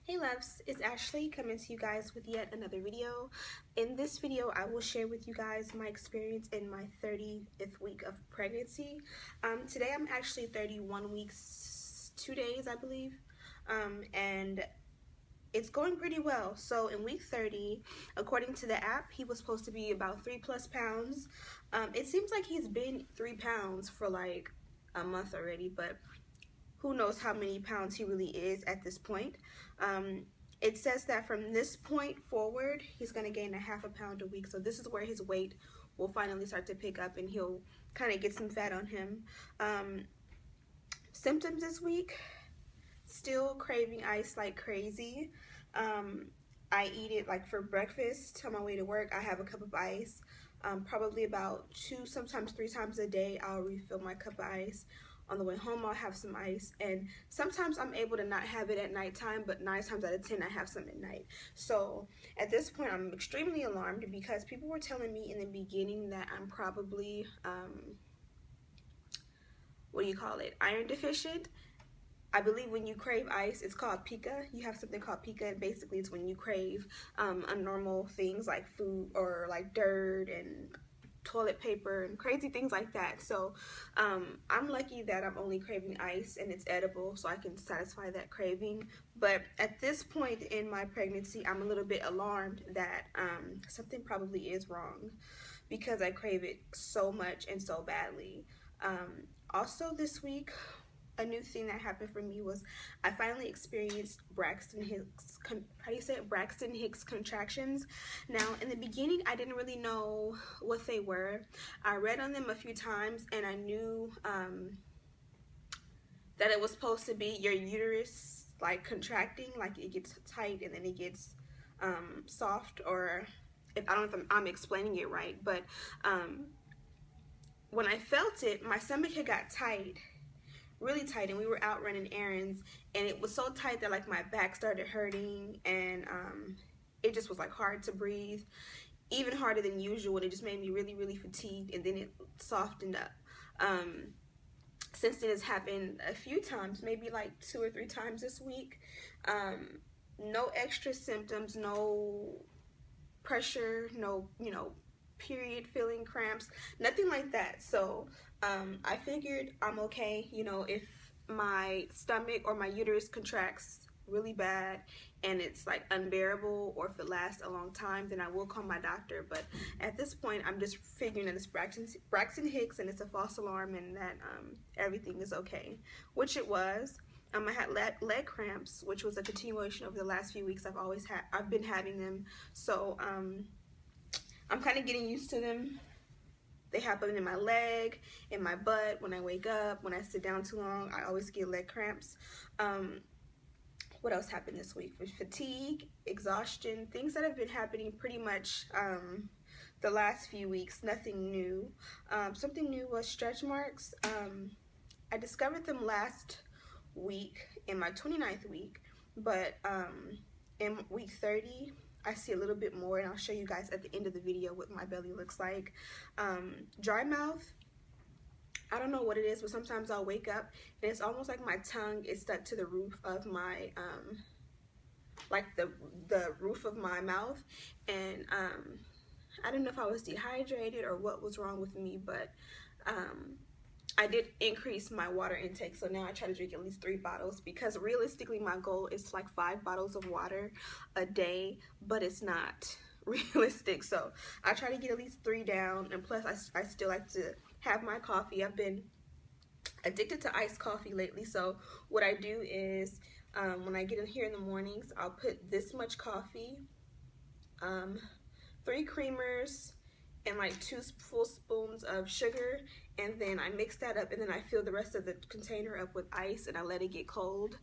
Hey loves, it's Ashley coming to you guys with yet another video. In this video, I will share with you guys my experience in my 30th week of pregnancy. Today I'm actually 31 weeks, 2 days I believe, and it's going pretty well. So in week 30, according to the app, he was supposed to be about 3+ pounds. It seems like he's been 3 pounds for like a month already, but who knows how many pounds he really is at this point. It says that from this point forward, he's going to gain a ½ pound a week. So this is where his weight will finally start to pick up and he'll kind of get some fat on him. Symptoms this week, still craving ice like crazy. I eat it like for breakfast on my way to work. I have a cup of ice. Probably about 2, sometimes 3 times a day, I'll refill my cup of ice. On the way home, I'll have some ice, and sometimes I'm able to not have it at nighttime, but 9 times out of 10, I have some at night. So at this point, I'm extremely alarmed because people were telling me in the beginning that I'm probably, iron deficient. I believe when you crave ice, it's called pica. You have something called pica, and basically it's when you crave abnormal things like food or like dirt and toilet paper and crazy things like that. So I'm lucky that I'm only craving ice and it's edible, so I can satisfy that craving. But at this point in my pregnancy, I'm a little bit alarmed that something probably is wrong because I crave it so much and so badly. Also this week, a new thing that happened for me was I finally experienced Braxton Hicks contractions. Now, in the beginning, I didn't really know what they were. I read on them a few times, and I knew that it was supposed to be your uterus like contracting, like it gets tight and then it gets soft, or I don't know if I'm explaining it right, but when I felt it, my stomach had got tight, really tight, and we were out running errands, and it was so tight that like my back started hurting, and it just was like hard to breathe, even harder than usual, and it just made me really fatigued, and then it softened up. Since then, it's happened a few times, maybe like 2 or 3 times this week. No extra symptoms, no pressure, no period feeling cramps, nothing like that. So I figured I'm okay. If my stomach or my uterus contracts really bad and it's like unbearable, or if it lasts a long time, then I will call my doctor. But at this point, I'm just figuring that it's Braxton Hicks and it's a false alarm, and that everything is okay, which it was. I had leg cramps, which was a continuation over the last few weeks. I've been having them. So I'm kind of getting used to them. They happen in my leg, in my butt, when I wake up, when I sit down too long, I always get leg cramps. What else happened this week? Fatigue, exhaustion, things that have been happening pretty much the last few weeks, nothing new. Something new was stretch marks. I discovered them last week in my 29th week, but in week 30, I see a little bit more, and I'll show you guys at the end of the video what my belly looks like. Dry mouth, I don't know what it is, but sometimes I'll wake up and it's almost like my tongue is stuck to the roof of my, like the roof of my mouth, and I don't know if I was dehydrated or what was wrong with me, but I did increase my water intake, so now I try to drink at least 3 bottles, because realistically my goal is like 5 bottles of water a day, but it's not realistic. So I try to get at least 3 down, and plus I still like to have my coffee. I've been addicted to iced coffee lately, so what I do is when I get in here in the mornings, I'll put this much coffee, 3 creamers, and like 2 full spoons of sugar, and then I mix that up, and then I fill the rest of the container up with ice, and I let it get cold,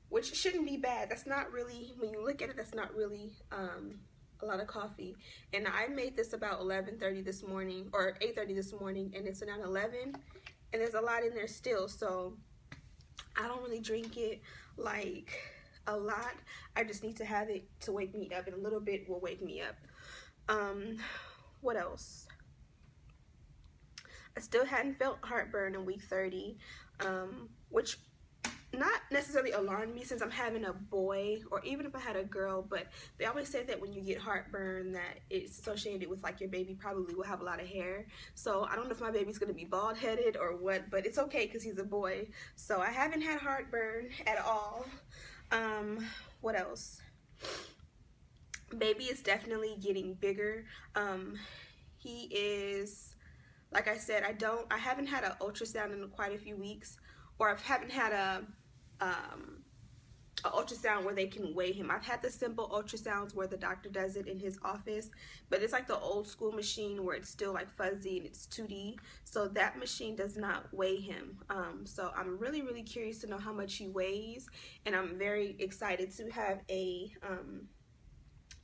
which shouldn't be bad. That's not really, when you look at it, that's not really a lot of coffee. And I made this about 11:30 this morning, or 8:30 this morning, and it's around 11, and there's a lot in there still, so I don't really drink it like a lot. I just need to have it to wake me up, and a little bit will wake me up. What else? I still hadn't felt heartburn in week 30, which not necessarily alarmed me since I'm having a boy, or even if I had a girl, but they always say that when you get heartburn that it's associated with like your baby probably will have a lot of hair. So I don't know if my baby's gonna be bald headed or what, but it's okay because he's a boy. So I haven't had heartburn at all. What else? Baby is definitely getting bigger. He is, like I said, I haven't had an ultrasound in quite a few weeks, or I haven't had a ultrasound where they can weigh him. I've had the simple ultrasounds where the doctor does it in his office, but it's like the old school machine where it's still like fuzzy and it's 2D. So that machine does not weigh him. So I'm really curious to know how much he weighs, and I'm very excited to have a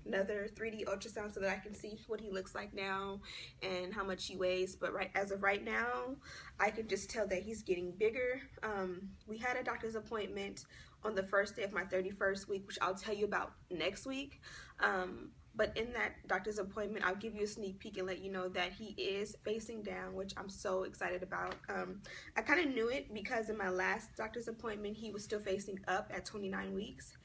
another 3D ultrasound so that I can see what he looks like now and how much he weighs. But as of right now, I can just tell that he's getting bigger. We had a doctor's appointment on the first day of my 31st week, which I'll tell you about next week. But in that doctor's appointment, I'll give you a sneak peek and let you know that he is facing down, which I'm so excited about. I kind of knew it because in my last doctor's appointment, he was still facing up at 29 weeks.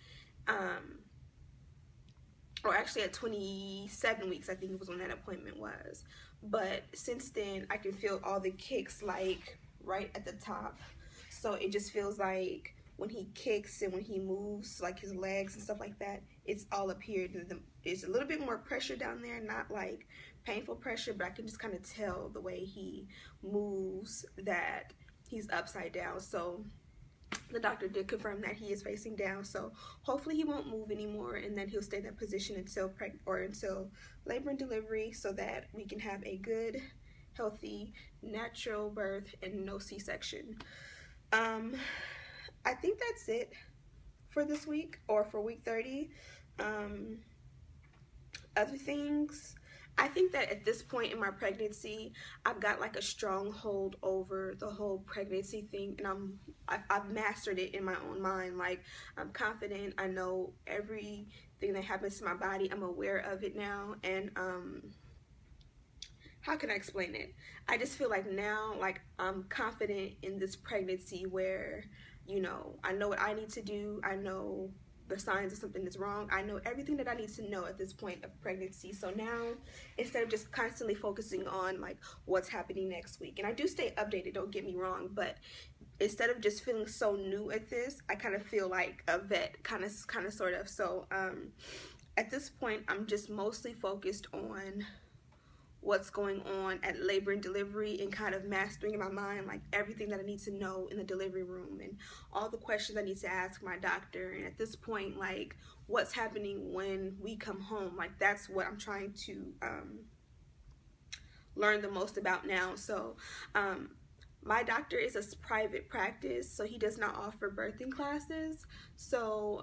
Or actually at 27 weeks, I think it was when that appointment was. But since then, I can feel all the kicks like right at the top. So it just feels like when he kicks and when he moves, like his legs and stuff like that, it's all up here. There's a little bit more pressure down there, not like painful pressure, but I can just kind of tell the way he moves that he's upside down. So the doctor did confirm that he is facing down, so hopefully he won't move anymore, and then he'll stay in that position until labor and delivery, so that we can have a good, healthy, natural birth and no C-section. I think that's it for this week, or for week 30. Other things, I think that at this point in my pregnancy, I've got like a strong hold over the whole pregnancy thing, and I've mastered it in my own mind. Like, I'm confident, I know everything that happens to my body, I'm aware of it now, and how can I explain it? I just feel like now, like, I'm confident in this pregnancy where, you know, I know what I need to do, I know the signs of something is wrong. I know everything that I need to know at this point of pregnancy. So now, instead of just constantly focusing on like what's happening next week, and I do stay updated, don't get me wrong, but instead of just feeling so new at this, I kind of feel like a vet, kind of sort of. So at this point, I'm just mostly focused on what's going on at labor and delivery, and kind of mastering in my mind like everything that I need to know in the delivery room and all the questions I need to ask my doctor. And at this point, like, what's happening when we come home, like that's what I'm trying to learn the most about now. So my doctor is a private practice, so he does not offer birthing classes. So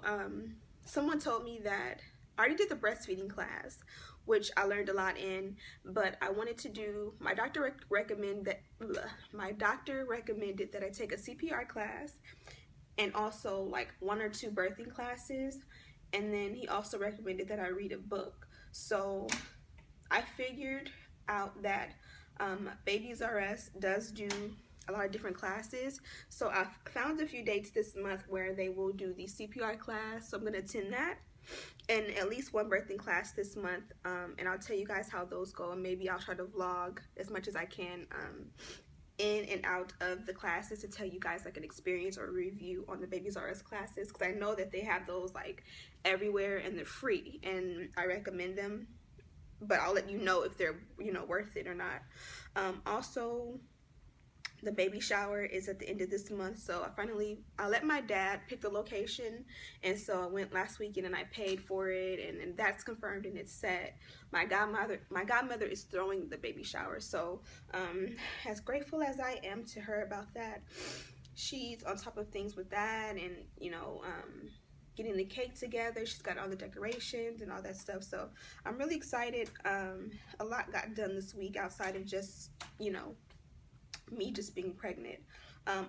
someone told me that I already did the breastfeeding class, which I learned a lot in, but I wanted to do, my doctor recommended that I take a CPR class and also like 1 or 2 birthing classes, and then he also recommended that I read a book. So I figured out that Babies R Us does do a lot of different classes, so I found a few dates this month where they will do the CPR class, so I'm going to attend that, and at least 1 birthing class this month, and I'll tell you guys how those go, and maybe I'll try to vlog as much as I can in and out of the classes to tell you guys like an experience or review on the Babies R Us classes, because I know that they have those like everywhere and they're free, and I recommend them, but I'll let you know if they're, you know, worth it or not. Also, the baby shower is at the end of this month, so I let my dad pick the location, and so I went last weekend and I paid for it, and that's confirmed and it's set. My godmother is throwing the baby shower, so as grateful as I am to her about that, she's on top of things with that, and you know, getting the cake together. She's got all the decorations and all that stuff, so I'm really excited. A lot got done this week outside of just, you know, me just being pregnant.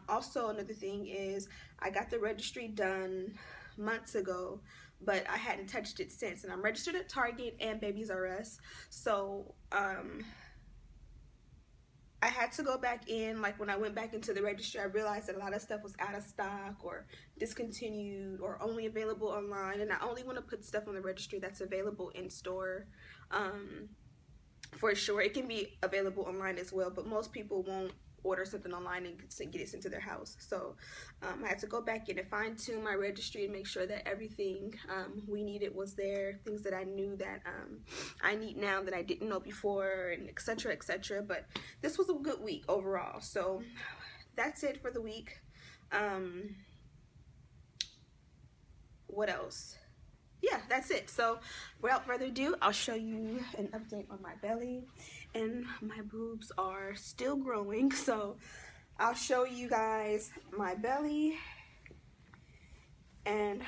Also, another thing is I got the registry done months ago, but I hadn't touched it since, and I'm registered at Target and Babies R Us, so I I had to go back in, like when I went back into the registry, I realized that a lot of stuff was out of stock or discontinued or only available online, and I only want to put stuff on the registry that's available in store. For sure, it can be available online as well, but most people won't order something online and get it sent to their house. So I had to go back in and fine tune my registry and make sure that everything we needed was there, things that I knew that I need now that I didn't know before, and etc, etc. But this was a good week overall. So that's it for the week. What else? Yeah, that's it. So without further ado, I'll show you an update on my belly, and my boobs are still growing. So I'll show you guys my belly, and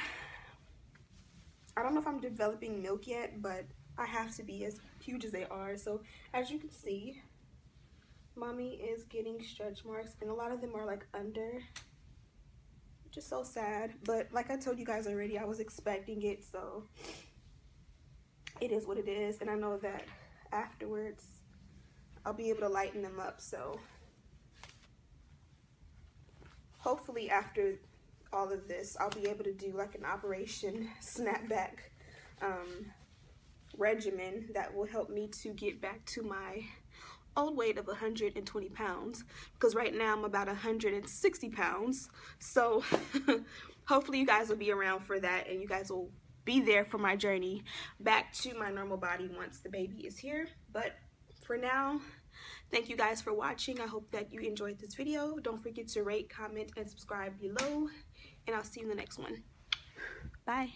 I don't know if I'm developing milk yet, but I have to be as huge as they are. So as you can see, mommy is getting stretch marks, and a lot of them are like under. Just so sad, but like I told you guys already, I was expecting it, so it is what it is. And I know that afterwards I'll be able to lighten them up. So hopefully after all of this, I'll be able to do like an Operation Snapback regimen that will help me to get back to my old weight of 120 pounds, because right now I'm about 160 pounds. So hopefully you guys will be around for that, and you guys will be there for my journey back to my normal body once the baby is here. But for now, thank you guys for watching. I hope that you enjoyed this video. Don't forget to rate, comment, and subscribe below, and I'll see you in the next one. Bye.